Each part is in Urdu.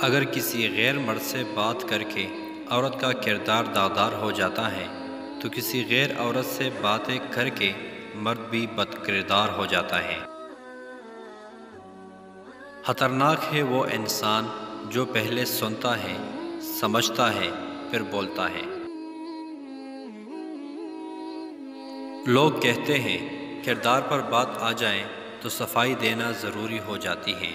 اگر کسی غیر مرد سے بات کر کے عورت کا کردار داغدار ہو جاتا ہے تو کسی غیر عورت سے باتیں کر کے مرد بھی بد کردار ہو جاتا ہے۔ خطرناک ہے وہ انسان جو پہلے سنتا ہے، سمجھتا ہے، پھر بولتا ہے۔ لوگ کہتے ہیں کردار پر بات آ جائے تو صفائی دینا ضروری ہو جاتی ہے،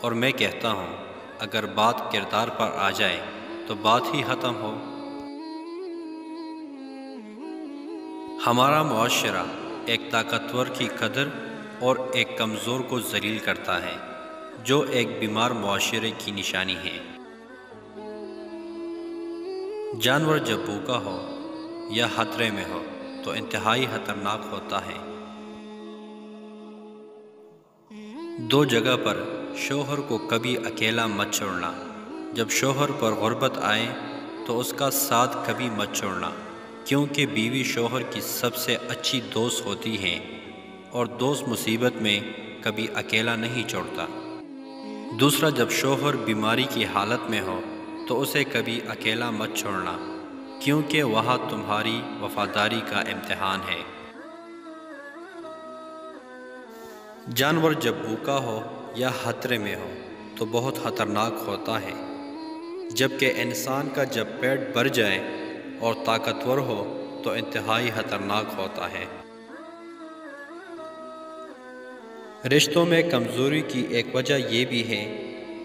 اور میں کہتا ہوں اگر بات کردار پر آ جائے تو بات ہی ختم ہو۔ ہمارا معاشرہ ایک طاقتور کی قدر اور ایک کمزور کو ذلیل کرتا ہے، جو ایک بیمار معاشرے کی نشانی ہے۔ جانور جب بھوکا ہو یا خطرے میں ہو تو انتہائی خطرناک ہوتا ہے۔ دو جگہ پر شوہر کو کبھی اکیلا مت چھوڑنا۔ جب شوہر پر غربت آئے تو اس کا ساتھ کبھی مت چھوڑنا، کیونکہ بیوی شوہر کی سب سے اچھی دوست ہوتی ہے اور دوست مصیبت میں کبھی اکیلا نہیں چھوڑتا۔ دوسرا، جب شوہر بیماری کی حالت میں ہو تو اسے کبھی اکیلا مت چھوڑنا، کیونکہ وہاں تمہاری وفاداری کا امتحان ہے۔ جانور جب بھوکا ہو یا خطرے میں ہو تو بہت خطرناک ہوتا ہے، جبکہ انسان کا جب پیٹ بھر جائے اور طاقتور ہو تو انتہائی خطرناک ہوتا ہے۔ رشتوں میں کمزوری کی ایک وجہ یہ بھی ہے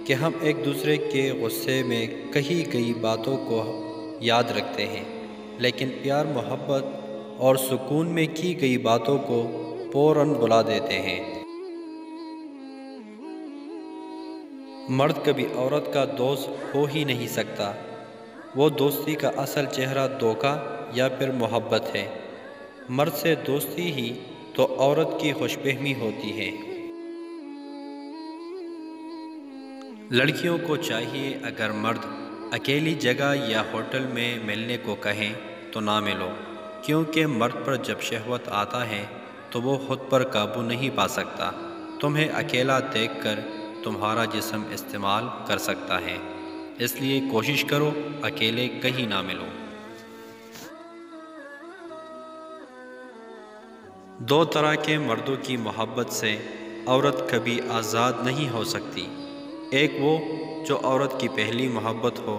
کہ ہم ایک دوسرے کے غصے میں کہی گئی باتوں کو یاد رکھتے ہیں، لیکن پیار، محبت اور سکون میں کی گئی باتوں کو فوراً بھلا دیتے ہیں۔ مرد کبھی عورت کا دوست ہو ہی نہیں سکتا، وہ دوستی کا اصل چہرہ دھوکہ یا پھر محبت ہے۔ مرد سے دوستی ہی تو عورت کی خوش فہمی ہوتی ہے۔ لڑکیوں کو چاہیے اگر مرد اکیلی جگہ یا ہوٹل میں ملنے کو کہیں تو نہ ملو، کیونکہ مرد پر جب شہوت آتا ہے تو وہ خود پر قابو نہیں پا سکتا۔ تمہیں اکیلا دیکھ کر تمہارا جسم استعمال کر سکتا ہے، اس لیے کوشش کرو اکیلے کہیں نہ ملو۔ دو طرح کے مردوں کی محبت سے عورت کبھی آزاد نہیں ہو سکتی۔ ایک وہ جو عورت کی پہلی محبت ہو،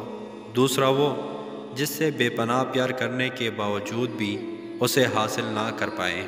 دوسرا وہ جس سے بے پناہ پیار کرنے کے باوجود بھی اسے حاصل نہ کر پائے۔